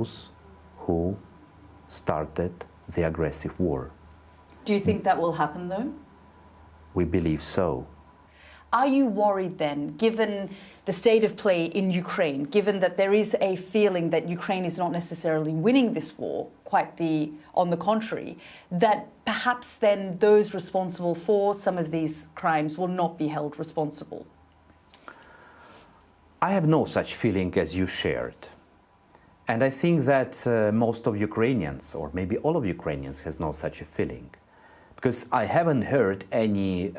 those who started the aggressive war. Do you think that will happen, though? We believe so. Are you worried then, given the state of play in Ukraine, given that there is a feeling that Ukraine is not necessarily winning this war, on the contrary, that perhaps then those responsible for some of these crimes will not be held responsible? I have no such feeling as you shared. And I think that most of Ukrainians, or maybe all of Ukrainians, has no such a feeling. Because I haven't heard any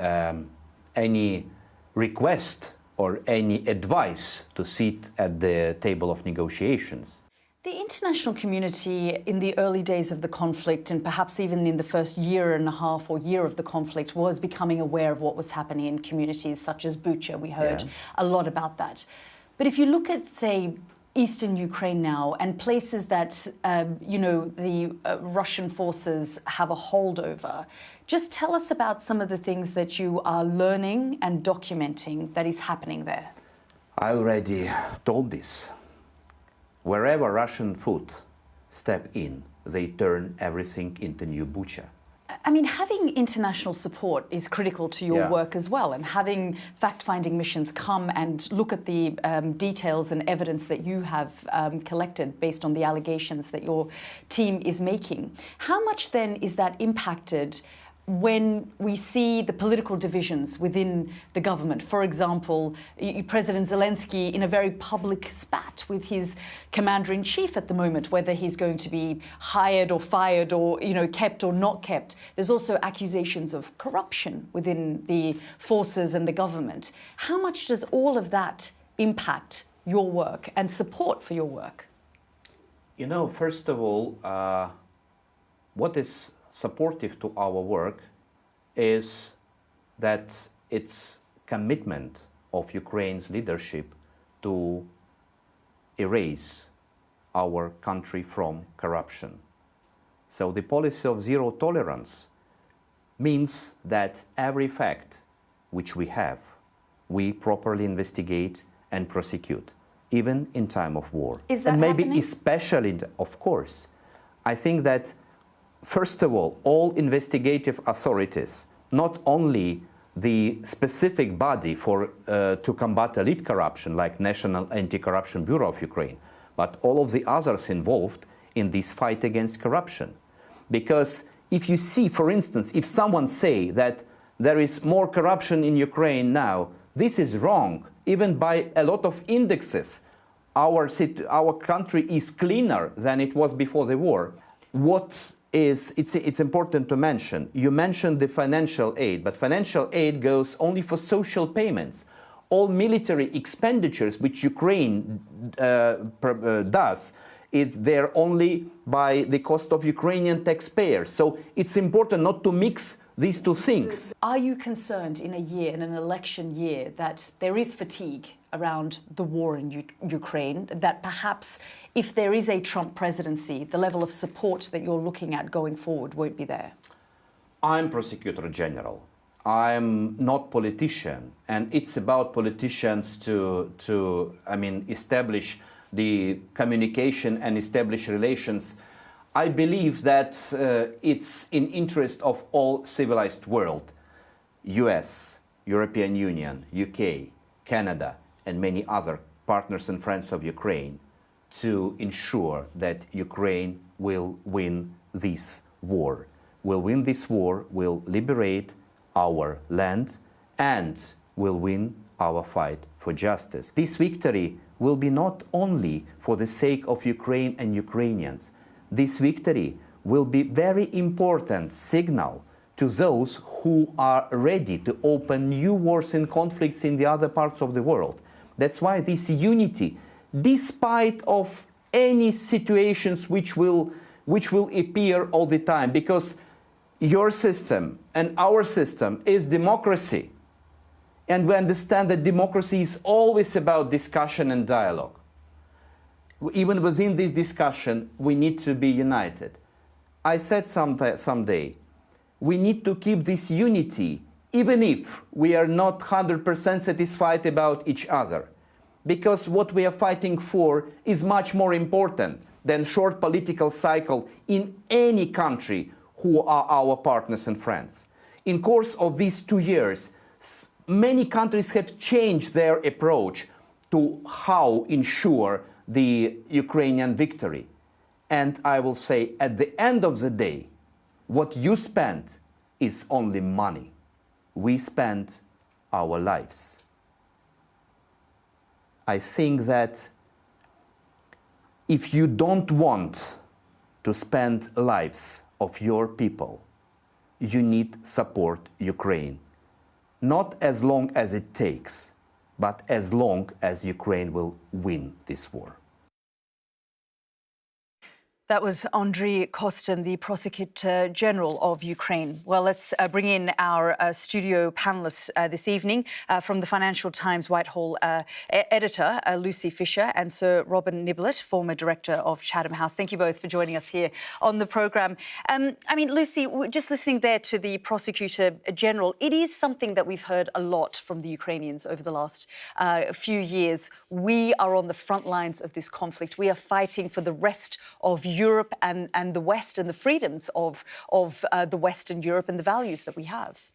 request or any advice to sit at the table of negotiations. The international community in the early days of the conflict, and perhaps even in the first year and a half or year of the conflict, was becoming aware of what was happening in communities such as Bucha. We heard a lot about that. But if you look at, say, eastern Ukraine now, and places that, the Russian forces have a hold over, just tell us about some of the things that you are learning and documenting that is happening there. I already told this. Wherever Russian foot step in, they turn everything into new Bucha. I mean, having international support is critical to your work as well, and having fact-finding missions come and look at the details and evidence that you have collected based on the allegations that your team is making. How much then is that impacted when we see the political divisions within the government? For example, President Zelensky in a very public spat with his commander-in-chief at the moment, whether he's going to be hired or fired or, kept or not kept. There's also accusations of corruption within the forces and the government. How much does all of that impact your work and support for your work? First of all, what is supportive to our work is that it's commitment of Ukraine's leadership to erase our country from corruption. So the policy of zero tolerance means that every fact which we have, we properly investigate and prosecute, even in time of war. Is that and maybe happening? Especially, of course, I think that first of all investigative authorities, not only the specific body to combat elite corruption, like National Anti-Corruption Bureau of Ukraine, but all of the others involved in this fight against corruption. Because if you see, for instance, if someone say that there is more corruption in Ukraine now, this is wrong. Even by a lot of indexes, our country is cleaner than it was before the war. It's important to mention. You mentioned the financial aid, but financial aid goes only for social payments. All military expenditures which Ukraine does, they're only by the cost of Ukrainian taxpayers. So it's important not to mix these two things. Are you concerned in an election year, that there is fatigue around the war in Ukraine, that perhaps if there is a Trump presidency, the level of support that you're looking at going forward won't be there? I'm Prosecutor General. I'm not politician, and it's about politicians to establish the communication and establish relations. I believe that it's in interest of all civilized world, US, European Union, UK, Canada, and many other partners and friends of Ukraine, to ensure that Ukraine will win this war. Will win this war, will liberate our land, and will win our fight for justice. This victory will be not only for the sake of Ukraine and Ukrainians. This victory will be very important signal to those who are ready to open new wars and conflicts in the other parts of the world. That's why this unity, despite of any situations which will appear all the time, because your system and our system is democracy. And we understand that democracy is always about discussion and dialogue. Even within this discussion, we need to be united. I said someday, we need to keep this unity, even if we are not 100% satisfied about each other. Because what we are fighting for is much more important than short political cycle in any country who are our partners and friends. In course of these 2 years, many countries have changed their approach to how ensure the Ukrainian victory. And I will say, at the end of the day, what you spend is only money. We spend our lives. I think that if you don't want to spend lives of your people, you need support Ukraine. Not as long as it takes, but as long as Ukraine will win this war. That was Andriy Kostin, the Prosecutor General of Ukraine. Well, let's bring in our studio panellists this evening from the Financial Times Whitehall Editor, Lucy Fisher, and Sir Robin Niblett, former Director of Chatham House. Thank you both for joining us here on the programme. I mean, Lucy, just listening there to the Prosecutor General, it is something that we've heard a lot from the Ukrainians over the last few years. We are on the front lines of this conflict. We are fighting for the rest of Europe and the West and the freedoms of the Western Europe and the values that we have.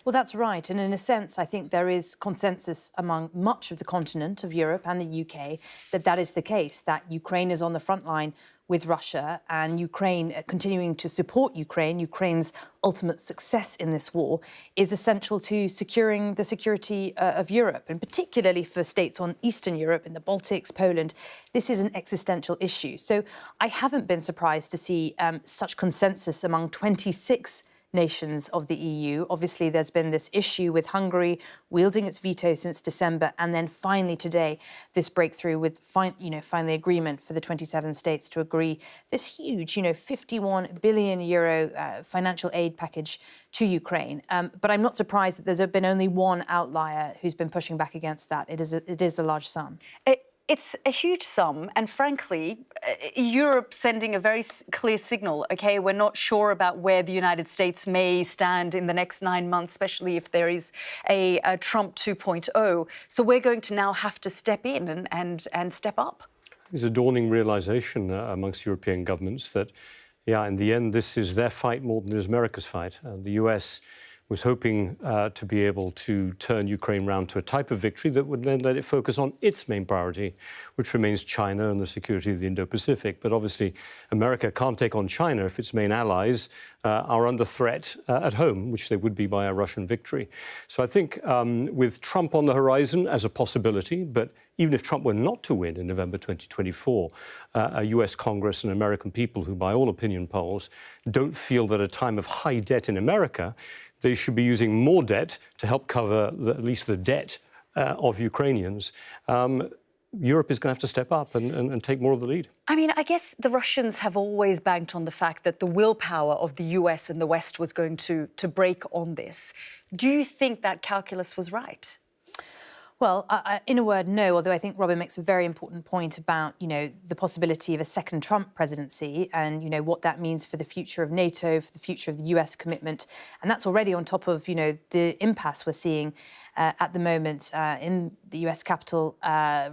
Well, that's right. And in a sense, I think there is consensus among much of the continent of Europe and the UK that that is the case, that Ukraine is on the front line with Russia and Ukraine continuing to support Ukraine's ultimate success in this war is essential to securing the security of Europe, and particularly for states on Eastern Europe, in the Baltics, Poland. This is an existential issue. So I haven't been surprised to see such consensus among 26 nations of the EU. Obviously, there's been this issue with Hungary wielding its veto since December, and then finally today, this breakthrough with finally agreement for the 27 states to agree this huge, 51 billion euro financial aid package to Ukraine. But I'm not surprised that there's been only one outlier who's been pushing back against that. It is a large sum. It's a huge sum, and frankly, Europe sending a very clear signal, OK, we're not sure about where the United States may stand in the next 9 months, especially if there is a Trump 2.0. So we're going to now have to step in and step up. There's a dawning realisation amongst European governments that, in the end, this is their fight more than it is America's fight. The US was hoping to be able to turn Ukraine round to a type of victory that would then let it focus on its main priority, which remains China and the security of the Indo-Pacific. But obviously, America can't take on China if its main allies are under threat at home, which they would be by a Russian victory. So I think with Trump on the horizon as a possibility, but even if Trump were not to win in November 2024, a US Congress and American people who, by all opinion polls, don't feel that at a time of high debt in America, they should be using more debt to help cover at least the debt of Ukrainians. Europe is going to have to step up and take more of the lead. I mean, I guess the Russians have always banked on the fact that the willpower of the US and the West was going to break on this. Do you think that calculus was right? Well, in a word, no, although I think Robin makes a very important point about, the possibility of a second Trump presidency and, what that means for the future of NATO, for the future of the US commitment. And that's already on top of, the impasse we're seeing at the moment in the US Capitol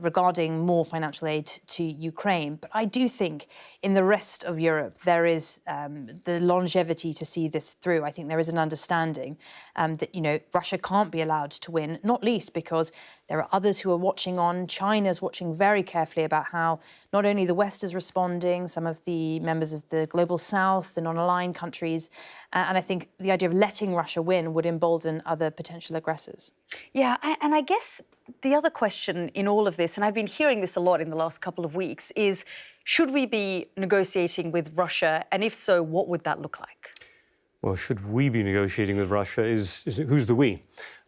regarding more financial aid to Ukraine. But I do think in the rest of Europe, there is the longevity to see this through. I think there is an understanding that, Russia can't be allowed to win, not least because there are others who are watching on. China's watching very carefully about how not only the West is responding, some of the members of the Global South, the non-aligned countries, and I think the idea of letting Russia win would embolden other potential aggressors. Yeah, and I guess the other question in all of this, and I've been hearing this a lot in the last couple of weeks, is should we be negotiating with Russia? And if so, what would that look like? Well, should we be negotiating with Russia is who's the we?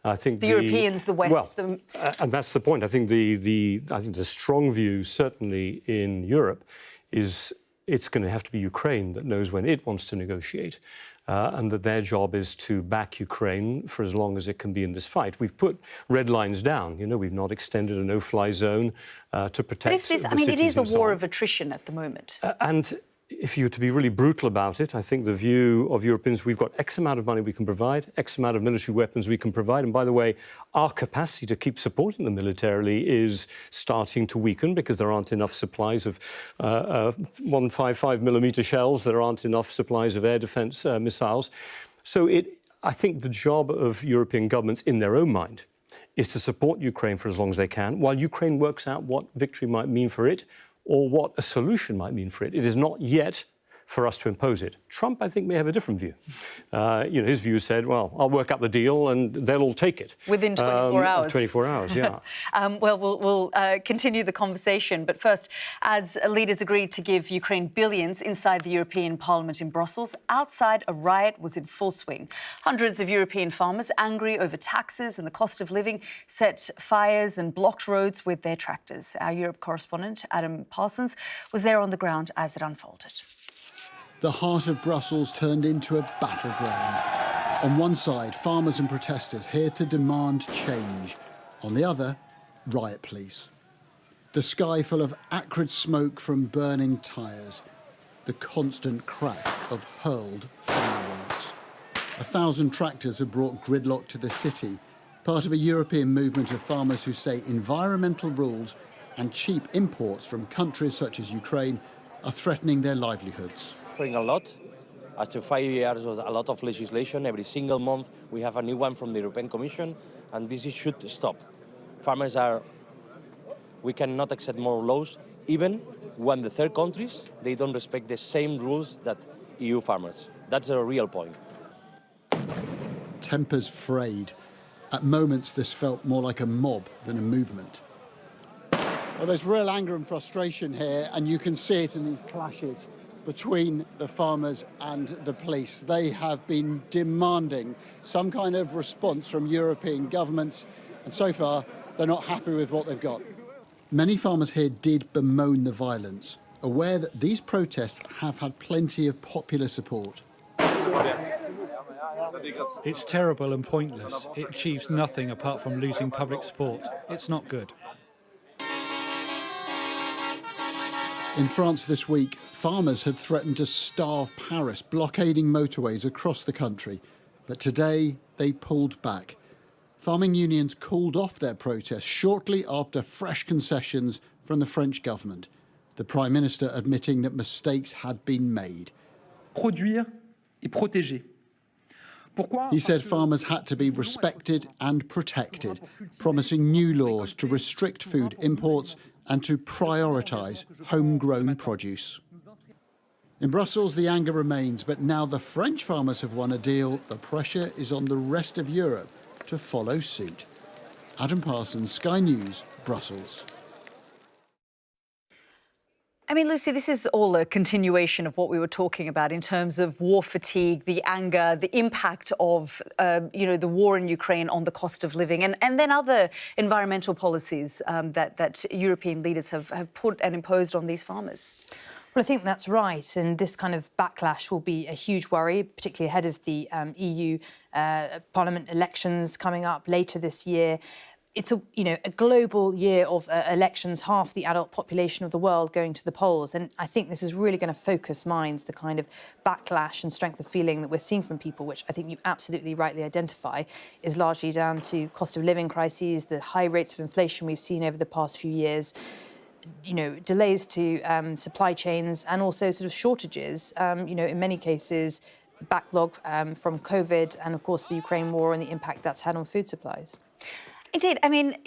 I think the Europeans, the West. Well, and that's the point. I think the strong view, certainly in Europe, is it's going to have to be Ukraine that knows when it wants to negotiate, and that their job is to back Ukraine for as long as it can be in this fight. We've put red lines down. We've not extended a no-fly zone to protect. But if this, it is a war of attrition at the moment. And if you were to be really brutal about it, I think the view of Europeans, we've got X amount of money we can provide, X amount of military weapons we can provide. And by the way, our capacity to keep supporting them militarily is starting to weaken because there aren't enough supplies of 155mm shells, there aren't enough supplies of air defence missiles. So I think the job of European governments in their own mind is to support Ukraine for as long as they can, while Ukraine works out what victory might mean for it, or what a solution might mean for it. It is not yet for us to impose it. Trump, I think, may have a different view. His view said, well, I'll work out the deal and they'll all take it. Within 24 hours. 24 hours, yeah. Well, we'll continue the conversation. But first, as leaders agreed to give Ukraine billions inside the European Parliament in Brussels, outside a riot was in full swing. Hundreds of European farmers, angry over taxes and the cost of living, set fires and blocked roads with their tractors. Our Europe correspondent, Adam Parsons, was there on the ground as it unfolded. The heart of Brussels turned into a battleground. On one side, farmers and protesters here to demand change. On the other, riot police. The sky full of acrid smoke from burning tyres. The constant crack of hurled fireworks. 1,000 tractors have brought gridlock to the city, part of a European movement of farmers who say environmental rules and cheap imports from countries such as Ukraine are threatening their livelihoods. A lot. After 5 years was a lot of legislation. Every single month we have a new one from the European Commission, and this should stop. We cannot accept more laws, even when the third countries, they don't respect the same rules that EU farmers. That's a real point. Tempers frayed. At moments this felt more like a mob than a movement. Well, there's real anger and frustration here, and you can see it in these clashes between the farmers and the police. They have been demanding some kind of response from European governments, and so far they're not happy with what they've got. Many farmers here did bemoan the violence, aware that these protests have had plenty of popular support. It's terrible and pointless. It achieves nothing apart from losing public support. It's not good. In France this week, farmers had threatened to starve Paris, blockading motorways across the country. But today, they pulled back. Farming unions called off their protests shortly after fresh concessions from the French government. The Prime Minister admitting that mistakes had been made. Produire et protéger. He said farmers had to be respected and protected, promising new laws to restrict food imports and to prioritise homegrown produce. In Brussels, the anger remains, but now the French farmers have won a deal, the pressure is on the rest of Europe to follow suit. Adam Parsons, Sky News, Brussels. I mean, Lucy, this is all a continuation of what we were talking about in terms of war fatigue, the anger, the impact of, the war in Ukraine on the cost of living, and then other environmental policies that European leaders have put and imposed on these farmers. Well, I think that's right, and this kind of backlash will be a huge worry, particularly ahead of the EU Parliament elections coming up later this year. It's a global year of elections, half the adult population of the world going to the polls. And I think this is really going to focus minds, the kind of backlash and strength of feeling that we're seeing from people, which I think you absolutely rightly identify, is largely down to cost of living crises, the high rates of inflation we've seen over the past few years, delays to supply chains and also sort of shortages, in many cases, the backlog from COVID and, of course, the Ukraine war and the impact that's had on food supplies. Indeed. I mean,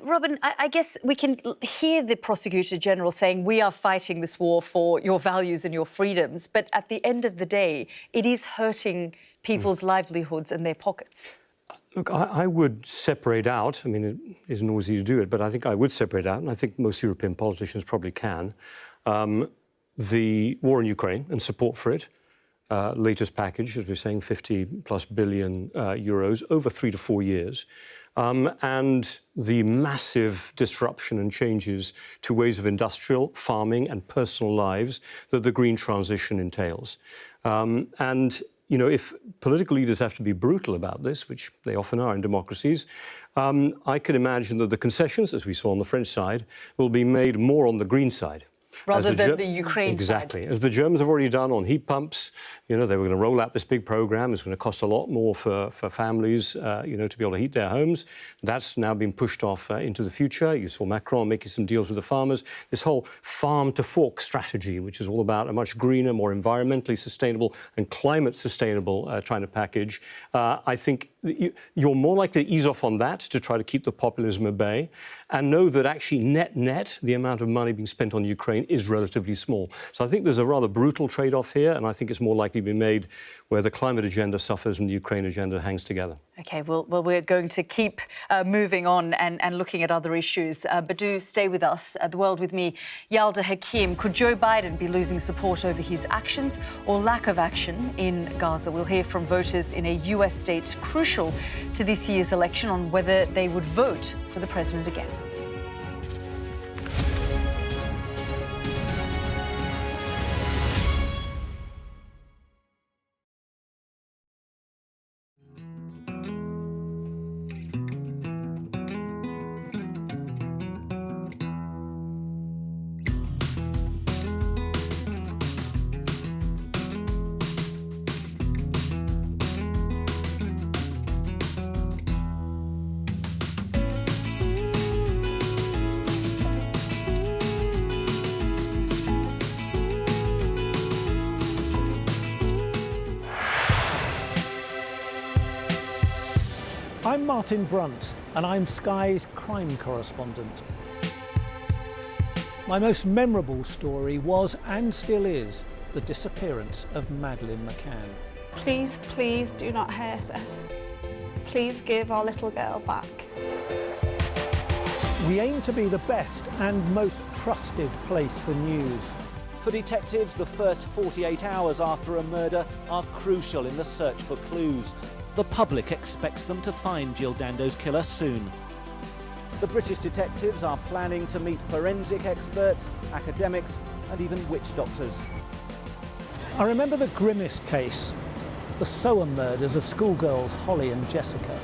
Robin, I guess we can hear the Prosecutor General saying we are fighting this war for your values and your freedoms. But at the end of the day, it is hurting people's livelihoods and their pockets. Look, I would separate out, I mean, it isn't always easy to do it, but I think I would separate out, and I think most European politicians probably can, the war in Ukraine and support for it. Latest package, as we're saying, 50+ billion euros over 3 to 4 years. And the massive disruption and changes to ways of industrial, farming and personal lives that the green transition entails. If political leaders have to be brutal about this, which they often are in democracies, I can imagine that the concessions, as we saw on the French side, will be made more on the green side. rather than the Ukraine exactly. side. As the Germans have already done on heat pumps, they were going to roll out this big program. It's going to cost a lot more for families, to be able to heat their homes. That's now been pushed off into the future. You saw Macron making some deals with the farmers. This whole farm-to-fork strategy, which is all about a much greener, more environmentally sustainable and climate sustainable trying to package. I think you're more likely to ease off on that to try to keep the populism at bay and know that actually net, the amount of money being spent on Ukraine is relatively small. So I think there's a rather brutal trade-off here, and I think it's more likely to be made where the climate agenda suffers and the Ukraine agenda hangs together. OK, well, we're going to keep moving on and looking at other issues, but do stay with us. The World with me, Yalda Hakim. Could Joe Biden be losing support over his actions or lack of action in Gaza? We'll hear from voters in a US state crucial to this year's election on whether they would vote for the president again. I'm Martin Brunt, and I'm Sky's crime correspondent. My most memorable story was, and still is, the disappearance of Madeleine McCann. Please, please do not hurt her. Please give our little girl back. We aim to be the best and most trusted place for news. For detectives, the first 48 hours after a murder are crucial in the search for clues. The public expects them to find Jill Dando's killer soon. The British detectives are planning to meet forensic experts, academics, and even witch doctors. I remember the grimmest case, the Soham murders of schoolgirls Holly and Jessica.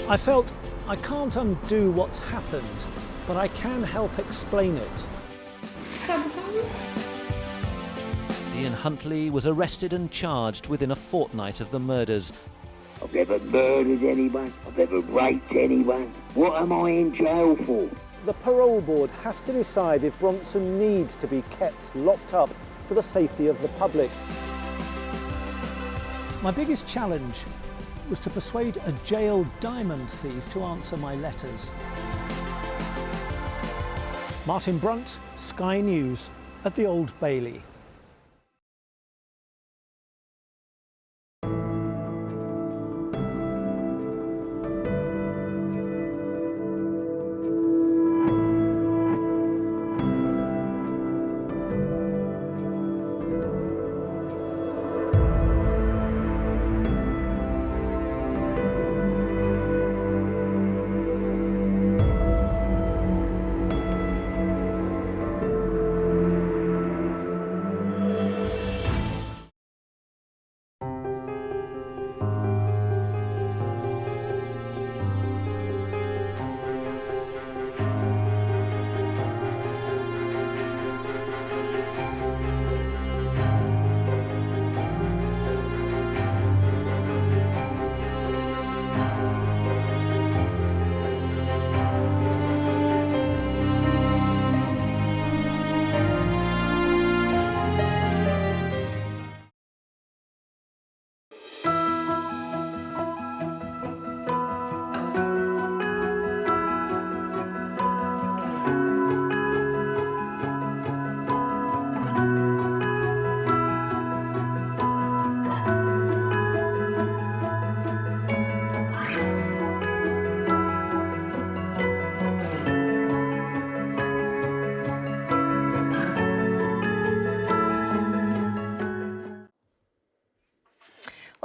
I felt I can't undo what's happened, but I can help explain it. Ian Huntley was arrested and charged within a fortnight of the murders. I've never murdered anyone. I've never raped anyone. What am I in jail for? The parole board has to decide if Bronson needs to be kept locked up for the safety of the public. My biggest challenge was to persuade a jailed diamond thief to answer my letters. Martin Brunt, Sky News, at the Old Bailey.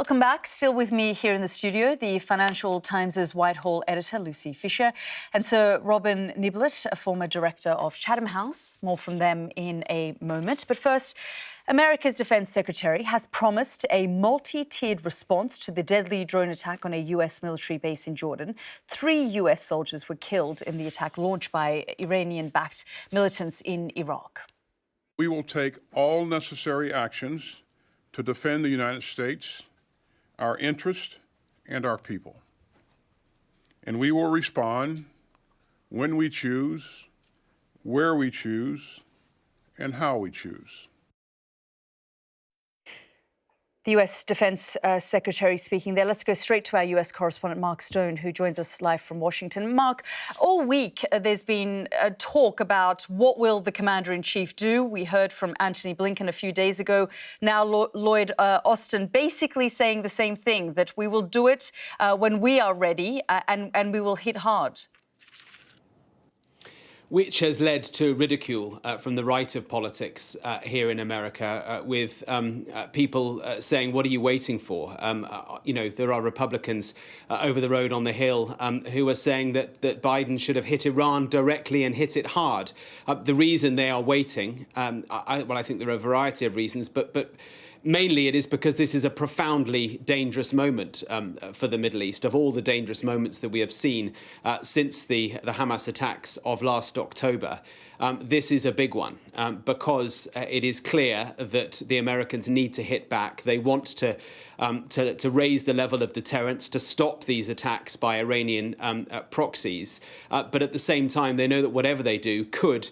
Welcome back. Still with me here in the studio, the Financial Times' Whitehall editor, Lucy Fisher, and Sir Robin Niblett, a former director of Chatham House. More from them in a moment. But first, America's Defence Secretary has promised a multi-tiered response to the deadly drone attack on a US military base in Jordan. 3 US soldiers were killed in the attack launched by Iranian-backed militants in Iraq. We will take all necessary actions to defend the United States, our interests, and our people. And we will respond when we choose, where we choose, and how we choose. The US Defence Secretary speaking there. Let's go straight to our US correspondent, Mark Stone, who joins us live from Washington. Mark, all week there's been talk about what will the Commander-in-Chief do. We heard from Antony Blinken a few days ago. Now Lloyd Austin basically saying the same thing, that we will do it when we are ready and we will hit hard. Which has led to ridicule from the right of politics here in America, with people saying, what are you waiting for? You know, there are Republicans over the road on the Hill who are saying that Biden should have hit Iran directly and hit it hard. The reason they are waiting, I think there are a variety of reasons, but mainly it is because this is a profoundly dangerous moment for the Middle East. Of all the dangerous moments that we have seen since the Hamas attacks of last October, this is a big one because it is clear that the Americans need to hit back. They want to raise the level of deterrence, to stop these attacks by Iranian proxies. But at the same time, they know that whatever they do could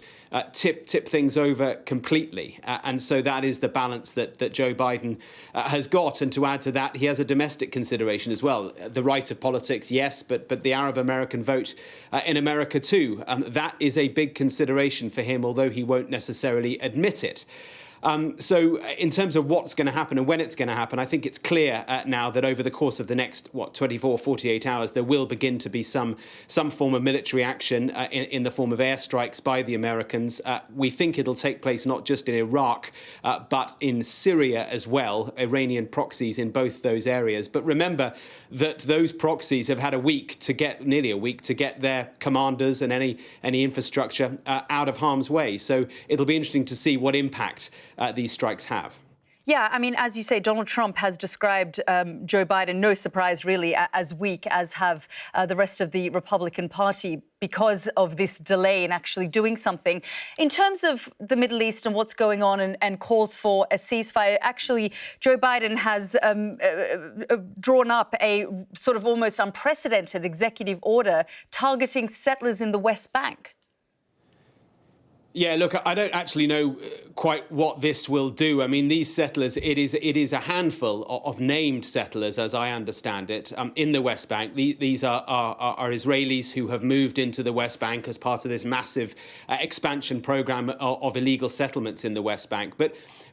tip things over completely. And so that is the balance that Joe Biden has got. And to add to that, he has a domestic consideration as well. The right of politics, yes, but the Arab American vote in America too. That is a big consideration for him, although he won't necessarily admit it. So in terms of what's going to happen and when it's going to happen, I think it's clear now that over the course of the next, 24, 48 hours, there will begin to be some form of military action in the form of airstrikes by the Americans. We think it'll take place not just in Iraq, but in Syria as well, Iranian proxies in both those areas. But remember that those proxies have had nearly a week to get their commanders and any infrastructure out of harm's way. So it'll be interesting to see what impact these strikes have. Yeah, I mean, as you say, Donald Trump has described Joe Biden, no surprise really, as weak, as have the rest of the Republican Party, because of this delay in actually doing something. In terms of the Middle East and what's going on and calls for a ceasefire, actually, Joe Biden has drawn up a sort of almost unprecedented executive order targeting settlers in the West Bank. Yeah, look, I don't actually know quite what this will do. I mean, these settlers, it is a handful of named settlers, as I understand it, in the West Bank. These are Israelis who have moved into the West Bank as part of this massive expansion program of illegal settlements in the West Bank.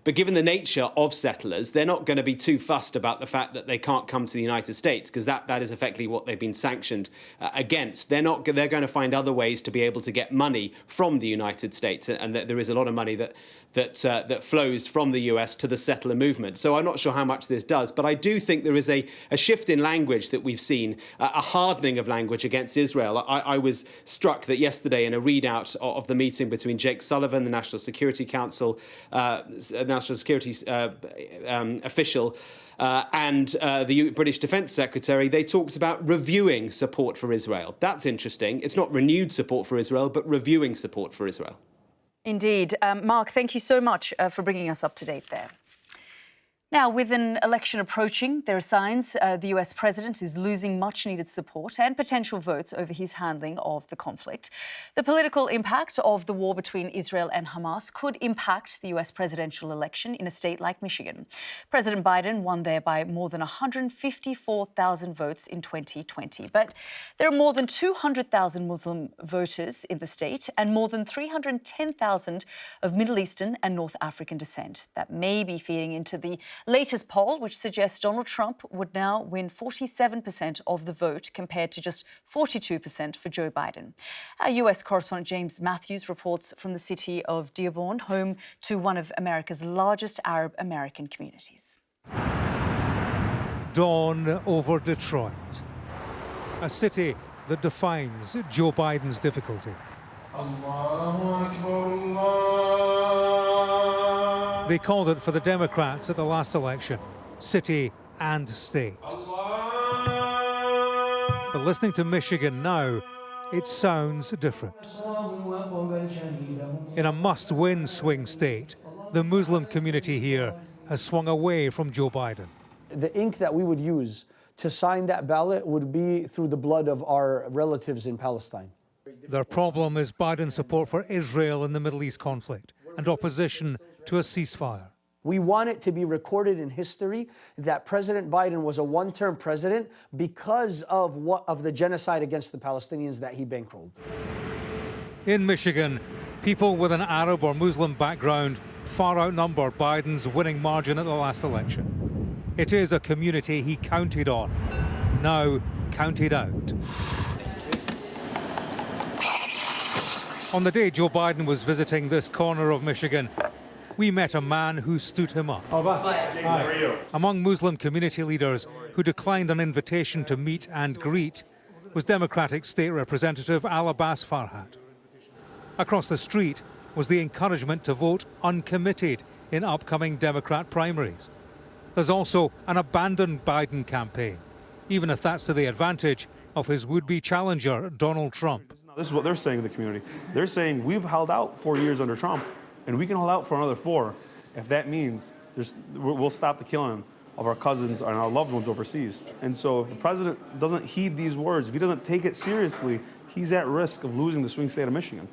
But given the nature of settlers, they're not going to be too fussed about the fact that they can't come to the United States, because that is effectively what they've been sanctioned against. They're going to find other ways to be able to get money from the United States, and that there is a lot of money that flows from the US to the settler movement. So I'm not sure how much this does, but I do think there is a shift in language that we've seen, a hardening of language against Israel. I was struck that yesterday in a readout of the meeting between Jake Sullivan, the National Security Council, National Security official, and the British Defence Secretary, they talked about reviewing support for Israel. That's interesting. It's not renewed support for Israel, but reviewing support for Israel. Indeed. Mark, thank you so much for bringing us up to date there. Now, with an election approaching, there are signs the US president is losing much-needed support and potential votes over his handling of the conflict. The political impact of the war between Israel and Hamas could impact the US presidential election in a state like Michigan. President Biden won there by more than 154,000 votes in 2020. But there are more than 200,000 Muslim voters in the state and more than 310,000 of Middle Eastern and North African descent. That may be feeding into the latest poll, which suggests Donald Trump would now win 47% of the vote compared to just 42% for Joe Biden. Our US correspondent James Matthews reports from the city of Dearborn, home to one of America's largest Arab American communities. dawn over Detroit, a city that defines Joe Biden's difficulty. They called it for the Democrats at the last election, city and state. But listening to Michigan now, it sounds different. In a must-win swing state, the Muslim community here has swung away from Joe Biden. The ink that we would use to sign that ballot would be through the blood of our relatives in Palestine. Their problem is Biden's support for Israel in the Middle East conflict and opposition to a ceasefire. We want it to be recorded in history that President Biden was a one-term president because of the genocide against the Palestinians that he bankrolled. In Michigan, people with an Arab or Muslim background far outnumber Biden's winning margin at the last election. It is a community he counted on, now counted out. On the day Joe Biden was visiting this corner of Michigan, we met a man who stood him up. James, how are you? Among Muslim community leaders who declined an invitation to meet and greet was Democratic State Representative Al Abbas Farhat. Across the street was the encouragement to vote uncommitted in upcoming Democrat primaries. There's also an abandoned Biden campaign, even if that's to the advantage of his would-be challenger, Donald Trump. This is what they're saying to the community. They're saying we've held out 4 years under Trump, and we can hold out for another 4 if that means we'll stop the killing of our cousins and our loved ones overseas. And so if the president doesn't heed these words, if he doesn't take it seriously, he's at risk of losing the swing state of Michigan.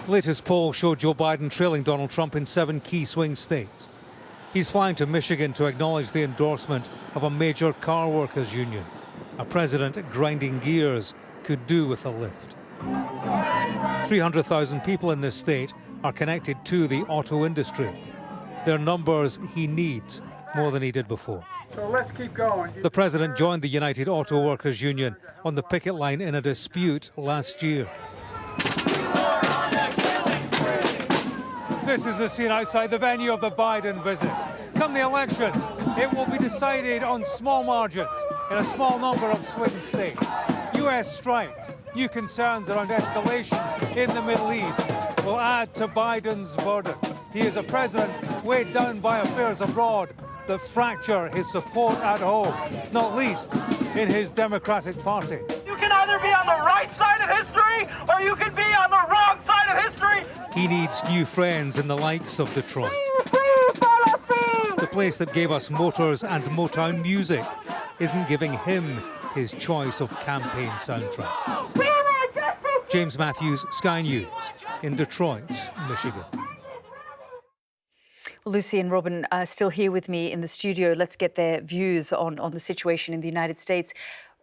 Latest poll showed Joe Biden trailing Donald Trump in 7 key swing states. He's flying to Michigan to acknowledge the endorsement of a major car workers union. A president grinding gears could do with a lift. 300,000 people in this state are connected to the auto industry. They're numbers he needs more than he did before. So let's keep going. The president joined the United Auto Workers Union on the picket line in a dispute last year. This is the scene outside the venue of the Biden visit. Come the election, it will be decided on small margins in a small number of swing states. U.S. strikes, new concerns around escalation in the Middle East will add to Biden's burden. He is a president weighed down by affairs abroad that fracture his support at home, not least in his Democratic Party. You can either be on the right side of history or you can be on the wrong side of history. He needs new friends in the likes of Detroit. The place that gave us Motors and Motown music isn't giving him his choice of campaign soundtrack. James Matthews, Sky News, in Detroit, Michigan. Lucy and Robin are still here with me in the studio. Let's get their views on the situation in the United States.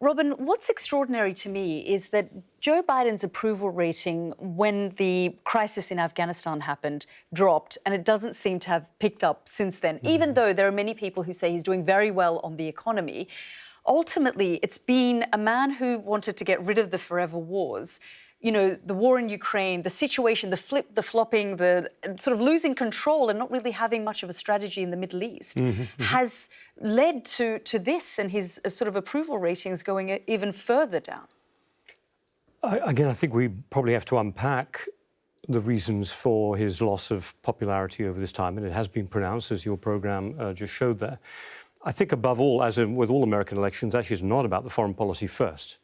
Robin, what's extraordinary to me is that Joe Biden's approval rating when the crisis in Afghanistan happened dropped, and it doesn't seem to have picked up since then, even though there are many people who say he's doing very well on the economy. Ultimately, it's been a man who wanted to get rid of the forever wars. You know, the war in Ukraine, the situation, the flopping, the sort of losing control and not really having much of a strategy in the Middle East has led to this and his sort of approval ratings going even further down. Again, I think we probably have to unpack the reasons for his loss of popularity over this time, and it has been pronounced, as your programme just showed there. I think above all, as with all American elections, actually it's not about the foreign policy first.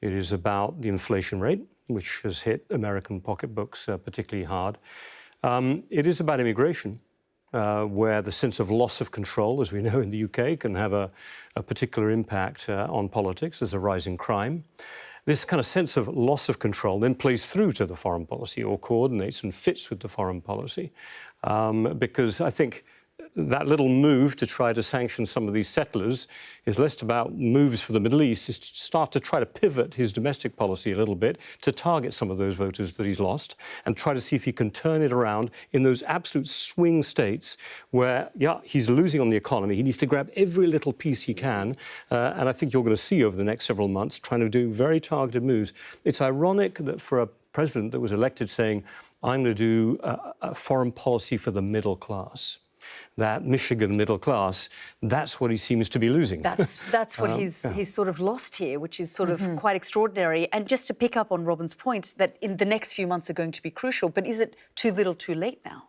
It is about the inflation rate, which has hit American pocketbooks particularly hard. It is about immigration, where the sense of loss of control, as we know in the UK, can have a particular impact on politics. There's a rise in crime. This kind of sense of loss of control then plays through to the foreign policy or coordinates and fits with the foreign policy. Because I think that little move to try to sanction some of these settlers is less about moves for the Middle East, is to start to try to pivot his domestic policy a little bit to target some of those voters that he's lost and try to see if he can turn it around in those absolute swing states where, yeah, he's losing on the economy. He needs to grab every little piece he can. And I think you're going to see over the next several months trying to do very targeted moves. It's ironic that for a president that was elected saying, I'm going to do a foreign policy for the middle class. that Michigan middle class, that's what he seems to be losing. That's what he's sort of lost here, which is sort of quite extraordinary. And just to pick up on Robin's point, that in the next few months are going to be crucial, but is it too little too late now?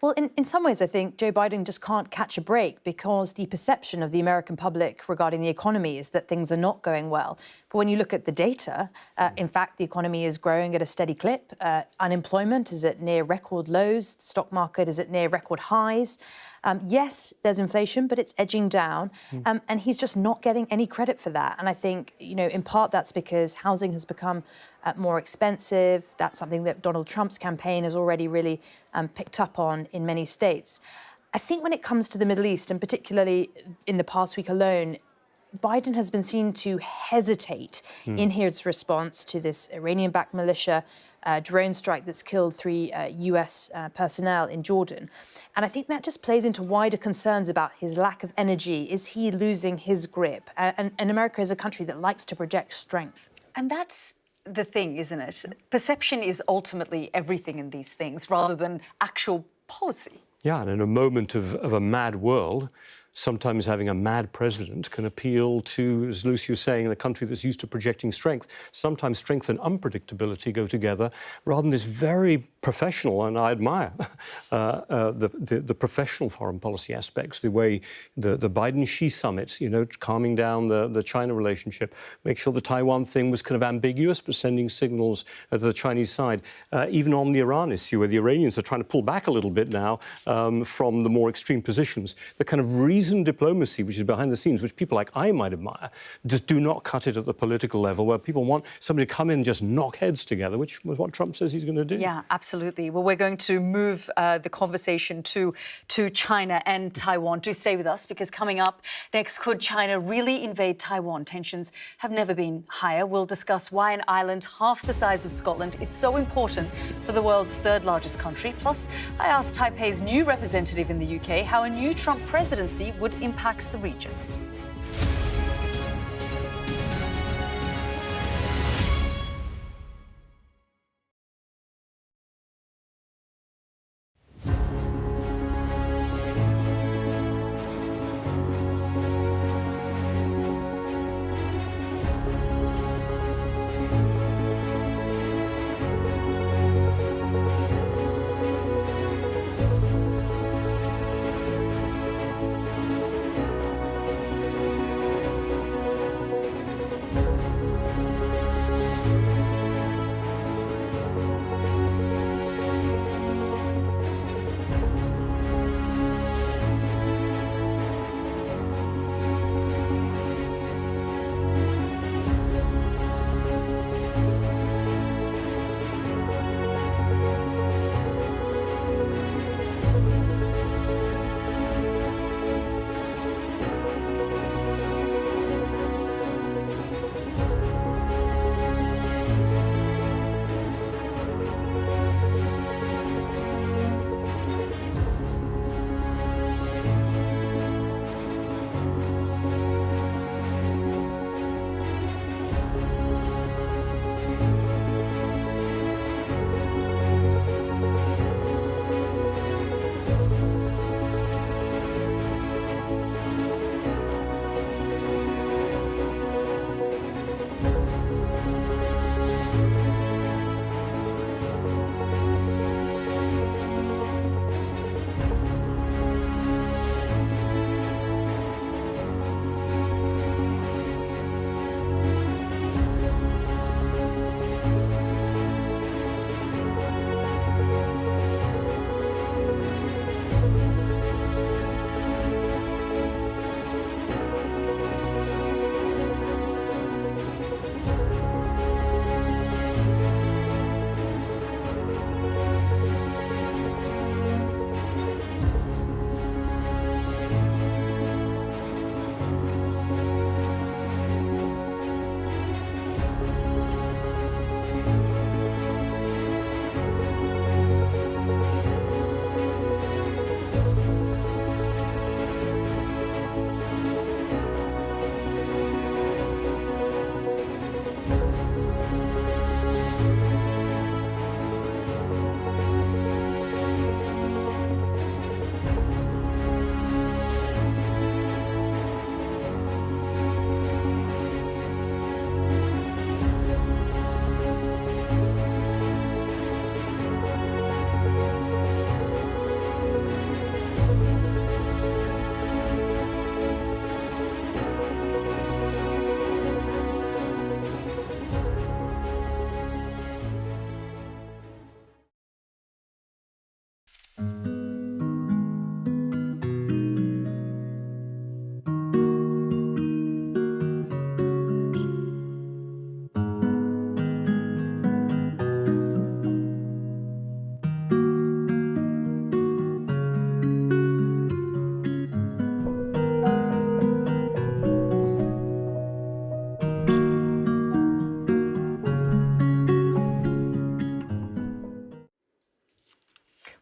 Well, in some ways, I think Joe Biden just can't catch a break because the perception of the American public regarding the economy is that things are not going well. But when you look at the data, in fact, the economy is growing at a steady clip. Unemployment is at near record lows. The stock market is at near record highs. Yes, there's inflation, but it's edging down. And he's just not getting any credit for that. And I think, you know, in part that's because housing has become more expensive. That's something that Donald Trump's campaign has already really picked up on in many states. I think when it comes to the Middle East, and particularly in the past week alone, Biden has been seen to hesitate in his response to this Iranian-backed militia drone strike that's killed 3 US personnel in Jordan. And I think that just plays into wider concerns about his lack of energy. Is he losing his grip? And America is a country that likes to project strength. And that's the thing, isn't it? Perception is ultimately everything in these things rather than actual policy. Yeah, and in a moment of a mad world, sometimes having a mad president can appeal to, as Lucy was saying, a country that's used to projecting strength. Sometimes strength and unpredictability go together, rather than this very professional, and I admire the professional foreign policy aspects, the way the Biden-Xi summit, you know, calming down the China relationship, make sure the Taiwan thing was kind of ambiguous, but sending signals to the Chinese side. Even on the Iran issue, where the Iranians are trying to pull back a little bit now from the more extreme positions, the kind of reasoned diplomacy, which is behind the scenes, which people like I might admire, just do not cut it at the political level, where people want somebody to come in and just knock heads together, which was what Trump says he's going to do. Yeah, absolutely. Well, we're going to move the conversation to China and Taiwan. Do stay with us, because coming up next, could China really invade Taiwan? Tensions have never been higher. We'll discuss why an island half the size of Scotland is so important for the world's third largest country. Plus, I asked Taipei's new representative in the UK how a new Trump presidency would impact the region.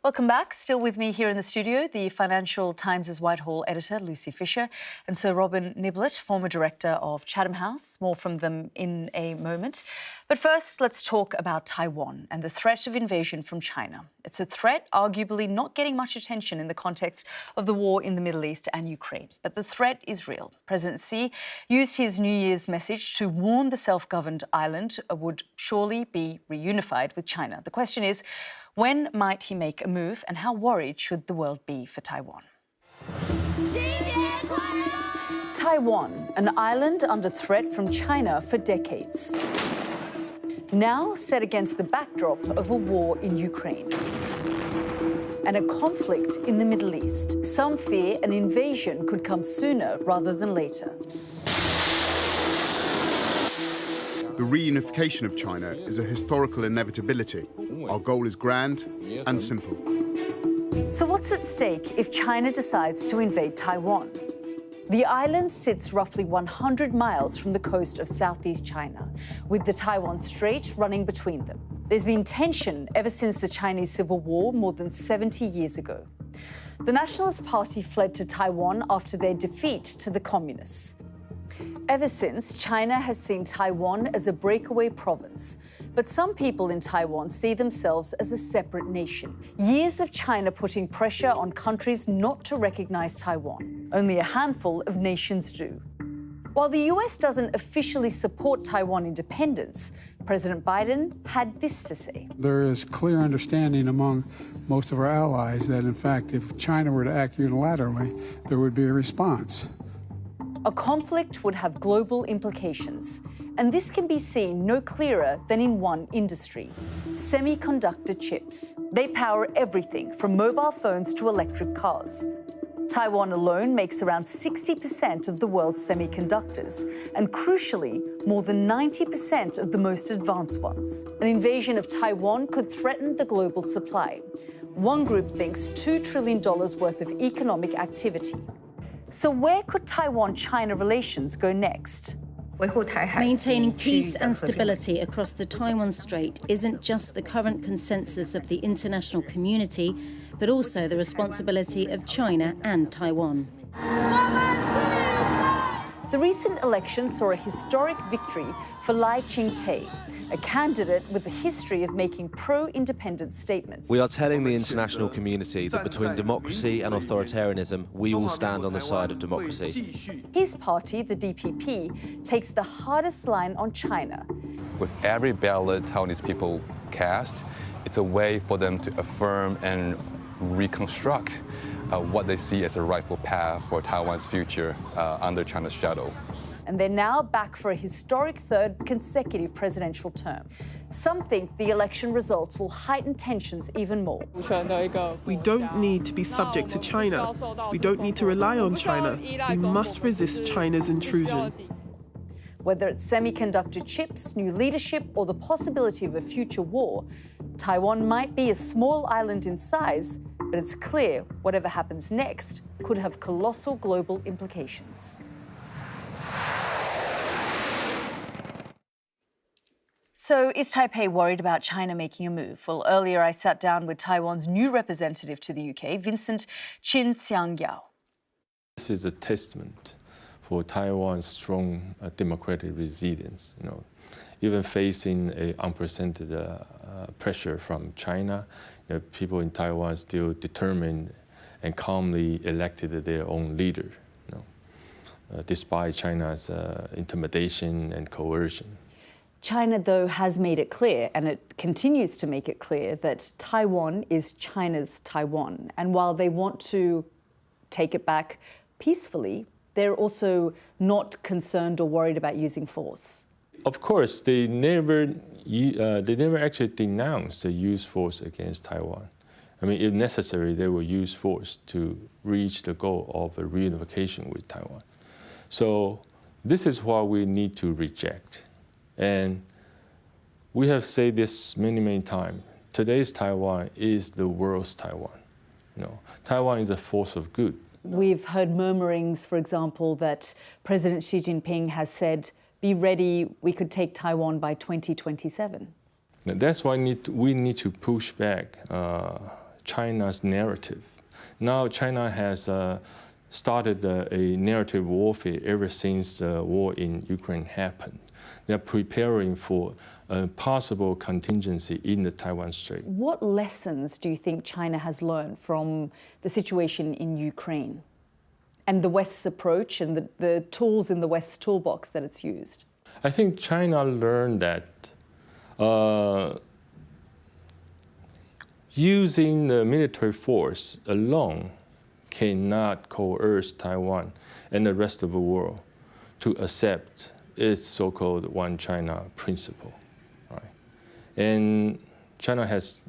Welcome back. Still with me here in the studio, the Financial Times' Whitehall editor, Lucy Fisher, and Sir Robin Niblett, former director of Chatham House. More from them in a moment. But first, let's talk about Taiwan and the threat of invasion from China. It's a threat arguably not getting much attention in the context of the war in the Middle East and Ukraine. But the threat is real. President Xi used his New Year's message to warn the self-governed island would surely be reunified with China. The question is, when might he make a move, and how worried should the world be for Taiwan? Taiwan, an island under threat from China for decades. Now set against the backdrop of a war in Ukraine and a conflict in the Middle East. Some fear an invasion could come sooner rather than later. The reunification of China is a historical inevitability. Our goal is grand and simple. So what's at stake if China decides to invade Taiwan? The island sits roughly 100 miles from the coast of southeast China, with the Taiwan Strait running between them. There's been tension ever since the Chinese Civil War more than 70 years ago. The Nationalist Party fled to Taiwan after their defeat to the Communists. Ever since, China has seen Taiwan as a breakaway province, but some people in Taiwan see themselves as a separate nation. Years of China putting pressure on countries not to recognize Taiwan. Only a handful of nations do. While the US doesn't officially support Taiwan independence, President Biden had this to say. There is clear understanding among most of our allies that, in fact, if China were to act unilaterally, there would be a response. A conflict would have global implications, and this can be seen no clearer than in one industry: semiconductor chips. They power everything from mobile phones to electric cars. Taiwan alone makes around 60% of the world's semiconductors, and crucially, more than 90% of the most advanced ones. An invasion of Taiwan could threaten the global supply. One group thinks $2 trillion worth of economic activity. So where could Taiwan-China relations go next? Maintaining peace and stability across the Taiwan Strait isn't just the current consensus of the international community, but also the responsibility of China and Taiwan. The recent election saw a historic victory for Lai Ching-te, a candidate with a history of making pro-independence statements. We are telling the international community that between democracy and authoritarianism, we will stand on the side of democracy. His party, the DPP, takes the hardest line on China. With every ballot Taiwanese people cast, it's a way for them to affirm and reconstruct what they see as a rightful path for Taiwan's future under China's shadow. And they're now back for a historic third consecutive presidential term. Some think the election results will heighten tensions even more. We don't need to be subject to China. We don't need to rely on China. We must resist China's intrusion. Whether it's semiconductor chips, new leadership, or the possibility of a future war, Taiwan might be a small island in size, but it's clear whatever happens next could have colossal global implications. So is Taipei worried about China making a move? Well, earlier I sat down with Taiwan's new representative to the UK, Vincent Chin-Hsiang. This is a testament for Taiwan's strong democratic resilience. Even facing an unprecedented pressure from China, people in Taiwan still determined and calmly elected their own leader, despite China's intimidation and coercion. China, though, has made it clear, and it continues to make it clear, that Taiwan is China's Taiwan. And while they want to take it back peacefully, they're also not concerned or worried about using force. Of course, they never actually denounced the use force against Taiwan. I mean, if necessary, they will use force to reach the goal of a reunification with Taiwan. So this is what we need to reject. And we have said this many, many times. Today's Taiwan is the world's Taiwan. Taiwan is a force of good. We've heard murmurings, for example, that President Xi Jinping has said, be ready, we could take Taiwan by 2027. That's why we need to push back China's narrative. Now China has started a narrative warfare ever since the war in Ukraine happened. They're preparing for a possible contingency in the Taiwan Strait. What lessons do you think China has learned from the situation in Ukraine and the West's approach and the tools in the West's toolbox that it's used? I think China learned that using the military force alone cannot coerce Taiwan and the rest of the world to accept its so-called one China principle. Right? And China has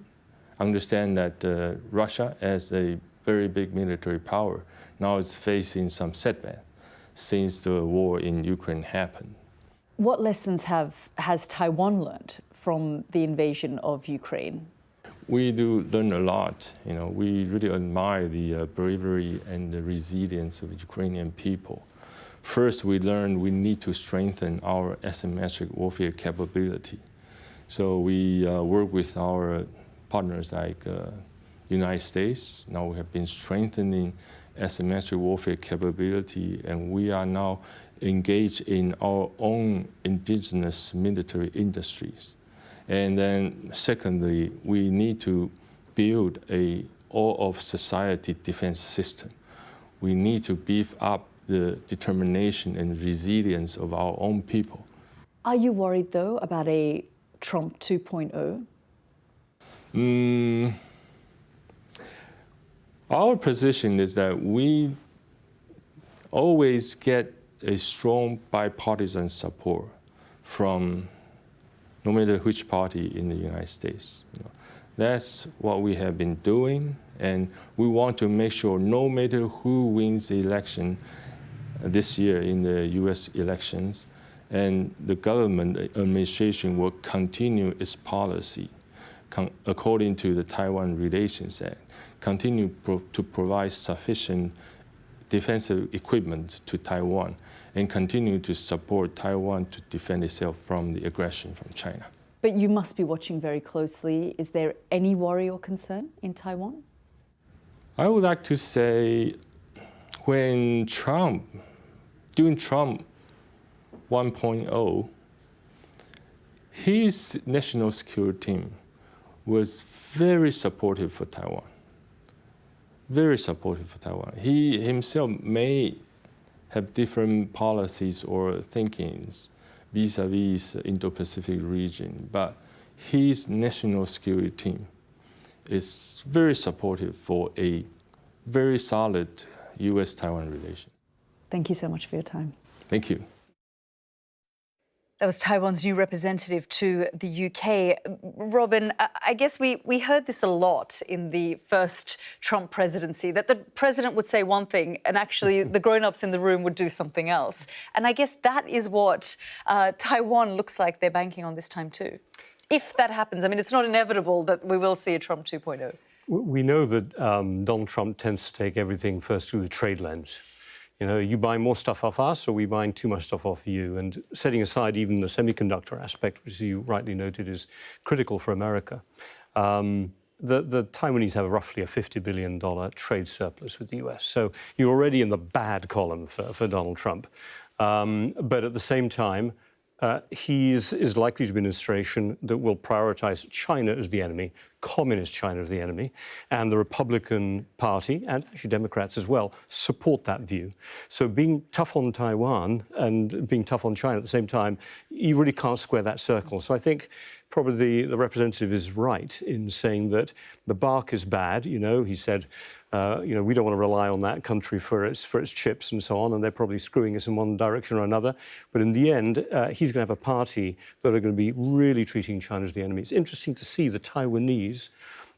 understand that Russia, as a very big military power, now is facing some setback since the war in Ukraine happened. What lessons has Taiwan learned from the invasion of Ukraine? We do learn a lot. You know, we really admire the bravery and the resilience of the Ukrainian people. First, we learned we need to strengthen our asymmetric warfare capability. So we work with our partners like United States. Now we have been strengthening asymmetric warfare capability, and we are now engaged in our own indigenous military industries. And then secondly, we need to build a all-of-society defense system. We need to beef up the determination and resilience of our own people. Are you worried, though, about a Trump 2.0? Our position is that we always get a strong bipartisan support from no matter which party in the United States. You know, that's what we have been doing, and we want to make sure no matter who wins the election this year in the U.S. elections, and the government administration will continue its policy according to the Taiwan Relations Act, continue to provide sufficient defensive equipment to Taiwan, and continue to support Taiwan to defend itself from the aggression from China. But you must be watching very closely. Is there any worry or concern in Taiwan? I would like to say when during Trump 1.0, his national security team was very supportive for Taiwan. Very supportive for Taiwan. He himself may have different policies or thinkings vis-a-vis Indo-Pacific region, but his national security team is very supportive for a very solid U.S.-Taiwan relation. Thank you so much for your time. Thank you. That was Taiwan's new representative to the UK. Robin, I guess we heard this a lot in the first Trump presidency, that the president would say one thing and actually the grown-ups in the room would do something else. And I guess that is what Taiwan looks like they're banking on this time too. If that happens, I mean, it's not inevitable that we will see a Trump 2.0. We know that Donald Trump tends to take everything first through the trade lens. You know, you buy more stuff off us, or we buying too much stuff off you? And setting aside even the semiconductor aspect, which you rightly noted is critical for America, the Taiwanese have roughly a $50 billion trade surplus with the US. So you're already in the bad column for Donald Trump. But at the same time, he is likely to be an administration that will prioritize China as the enemy, communist China as the enemy, and the Republican Party, and actually Democrats as well, support that view. So being tough on Taiwan and being tough on China at the same time, you really can't square that circle. So I think probably the representative is right in saying that the bark is bad. You know, he said, you know, we don't want to rely on that country for its chips and so on, and they're probably screwing us in one direction or another. But in the end, he's going to have a party that are going to be really treating China as the enemy. It's interesting to see the Taiwanese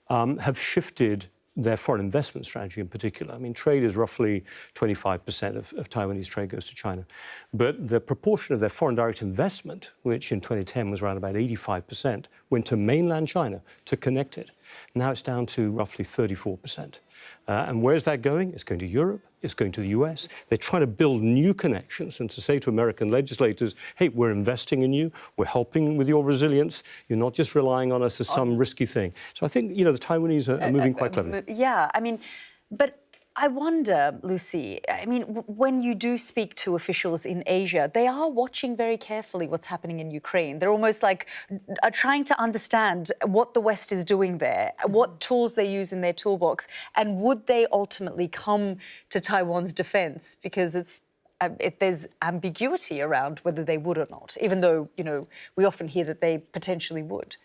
have shifted their foreign investment strategy in particular. I mean, trade is roughly 25% of Taiwanese trade goes to China. But the proportion of their foreign direct investment, which in 2010 was around about 85%, went to mainland China to connect it. Now it's down to roughly 34%. And where's that going? It's going to Europe, it's going to the US. They're trying to build new connections and to say to American legislators, hey, we're investing in you, we're helping with your resilience, you're not just relying on us as some risky thing. So I think, the Taiwanese are moving quite cleverly. Yeah, but I wonder, Lucy, when you do speak to officials in Asia, they are watching very carefully what's happening in Ukraine. They're almost like trying to understand what the West is doing there, what tools they use in their toolbox, and would they ultimately come to Taiwan's defense? Because there's ambiguity around whether they would or not, even though, we often hear that they potentially would.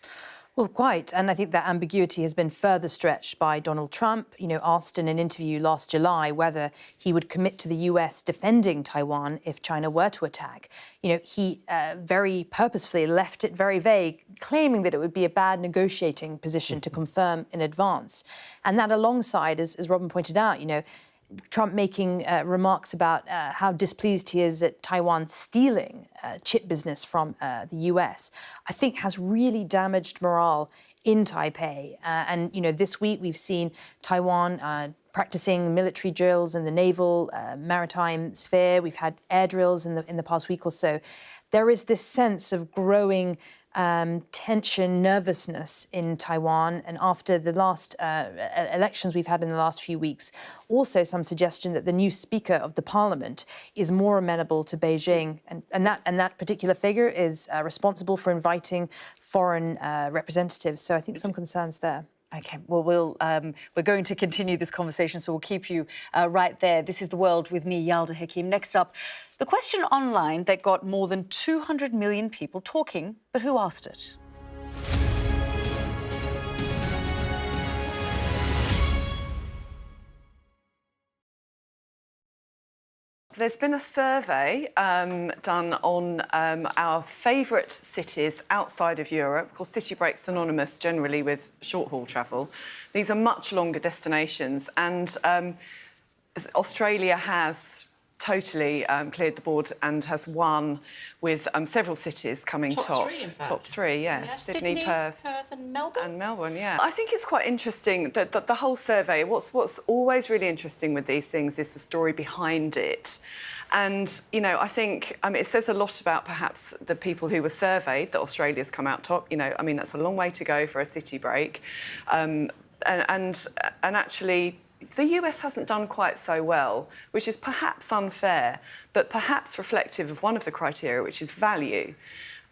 Well, quite. And I think that ambiguity has been further stretched by Donald Trump, asked in an interview last July whether he would commit to the US defending Taiwan if China were to attack. He very purposefully left it very vague, claiming that it would be a bad negotiating position to confirm in advance. And that alongside, as Robin pointed out, Trump making remarks about how displeased he is at Taiwan stealing chip business from the US, I think has really damaged morale in Taipei. And this week we've seen Taiwan practicing military drills in the naval, maritime sphere. We've had air drills in the past week or so. There is this sense of growing tension, nervousness in Taiwan. And after the last elections we've had in the last few weeks, also some suggestion that the new Speaker of the Parliament is more amenable to Beijing. And that particular figure is responsible for inviting foreign representatives. So I think some concerns there. OK, well, we're going to continue this conversation, so we'll keep you right there. This is The World with me, Yalda Hakim. Next up, the question online that got more than 200 million people talking, but who asked it? There's been a survey done on our favourite cities outside of Europe, called City Breaks Anonymous, generally with short-haul travel. These are much longer destinations, and Australia has totally cleared the board and has won with several cities coming top. Three, in fact. Top three, yes. Yeah. Sydney, Perth and Melbourne. And Melbourne, yeah. I think it's quite interesting that the whole survey, what's always really interesting with these things is the story behind it. And, I think it says a lot about perhaps the people who were surveyed that Australia's come out top. That's a long way to go for a city break. And actually, the US hasn't done quite so well, which is perhaps unfair, but perhaps reflective of one of the criteria, which is value.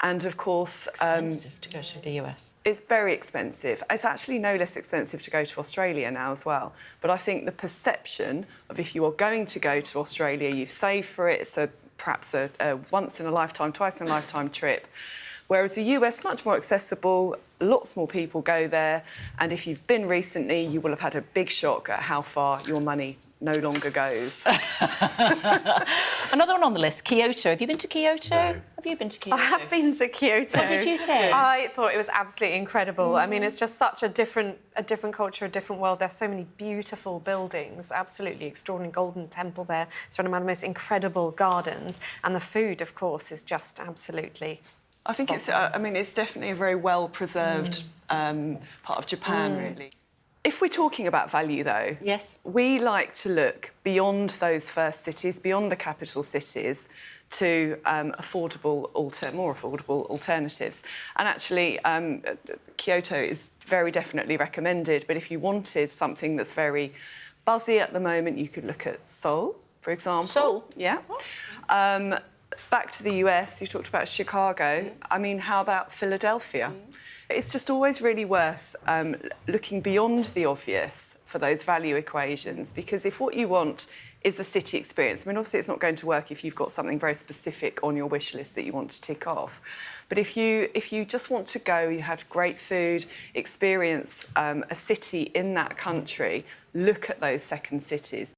And of course, expensive to go to the US. It's very expensive. It's actually no less expensive to go to Australia now as well. But I think the perception of if you are going to go to Australia, you've saved for it, it's perhaps a once in a lifetime, twice in a lifetime trip. Whereas the US, much more accessible, lots more people go there. And if you've been recently, you will have had a big shock at how far your money no longer goes. Another one on the list, Kyoto. Have you been to Kyoto? No. Have you been to Kyoto? I have been to Kyoto. What did you think? I thought it was absolutely incredible. It's just such a different culture, a different world. There's so many beautiful buildings, absolutely extraordinary. Golden Temple there. It's one of the most incredible gardens. And the food, of course, is just absolutely... I think it's definitely a very well-preserved part of Japan, really. If we're talking about value, though, yes, we like to look beyond those first cities, beyond the capital cities, to more affordable alternatives. And actually, Kyoto is very definitely recommended. But if you wanted something that's very buzzy at the moment, you could look at Seoul, for example. Seoul? Yeah. Back to the US, you talked about Chicago. How about Philadelphia? It's just always really worth looking beyond the obvious for those value equations, because if what you want is a city experience, obviously it's not going to work if you've got something very specific on your wish list that you want to tick off. But if you just want to go, you have great food, experience a city in that country, look at those second cities.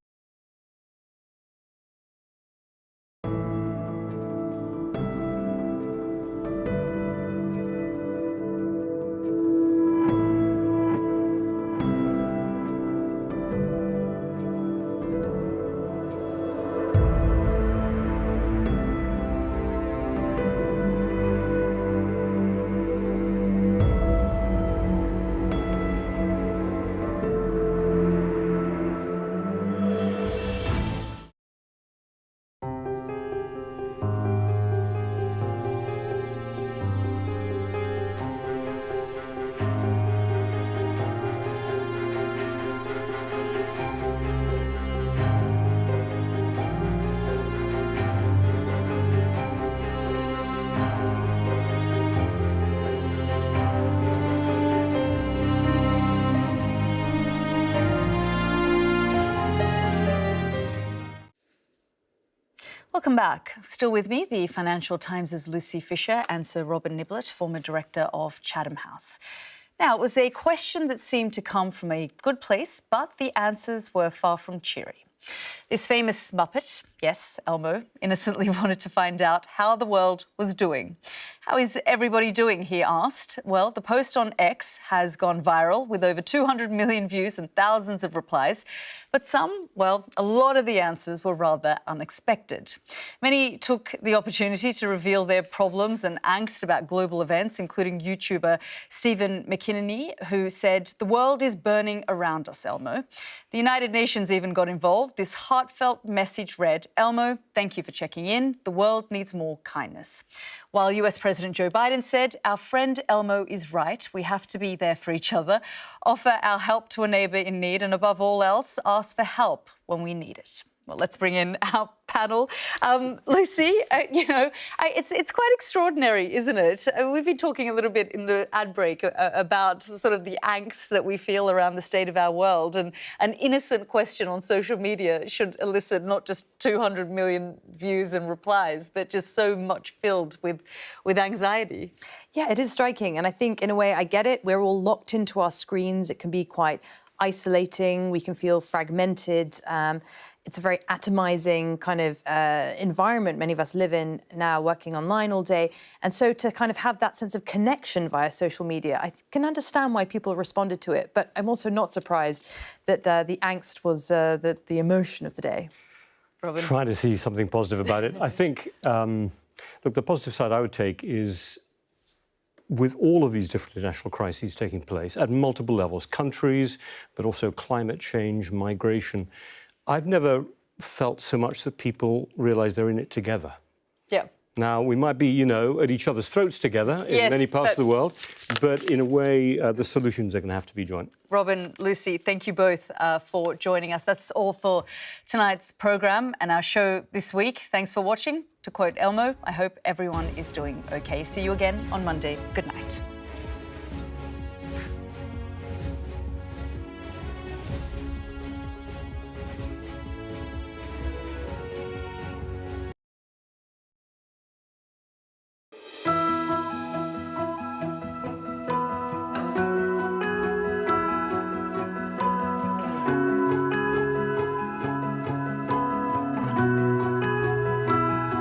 Welcome back. Still with me, the Financial Times' Lucy Fisher and Sir Robin Niblett, former director of Chatham House. Now, it was a question that seemed to come from a good place, but the answers were far from cheery. This famous Muppet, yes, Elmo, innocently wanted to find out how the world was doing. How is everybody doing, he asked. Well, the post on X has gone viral with over 200 million views and thousands of replies. But some, well, a lot of the answers were rather unexpected. Many took the opportunity to reveal their problems and angst about global events, including YouTuber Stephen McKinney, who said, "The world is burning around us, Elmo." The United Nations even got involved. This heartfelt message read, "Elmo, thank you for checking in. The world needs more kindness." While US President Joe Biden said, "Our friend Elmo is right. We have to be there for each other, offer our help to a neighbour in need, and above all else, ask for help when we need it." Well, let's bring in our panel. Lucy, it's quite extraordinary, isn't it? We've been talking a little bit in the ad break about sort of the angst that we feel around the state of our world, and an innocent question on social media should elicit not just 200 million views and replies, but just so much filled with anxiety. Yeah, it is striking. And I think, in a way, I get it. We're all locked into our screens. It can be quite isolating. We can feel fragmented. It's a very atomizing kind of environment many of us live in now, working online all day. And so to kind of have that sense of connection via social media, I can understand why people responded to it. But I'm also not surprised that the angst was the emotion of the day. Robin? Trying to see something positive about it. I think, look, the positive side I would take is, with all of these different international crises taking place at multiple levels, countries, but also climate change, migration, I've never felt so much that people realise they're in it together. Yeah. Now, we might be, at each other's throats together in many parts of the world, but in a way, the solutions are going to have to be joint. Robin, Lucy, thank you both for joining us. That's all for tonight's programme and our show this week. Thanks for watching. To quote Elmo, I hope everyone is doing okay. See you again on Monday. Good night.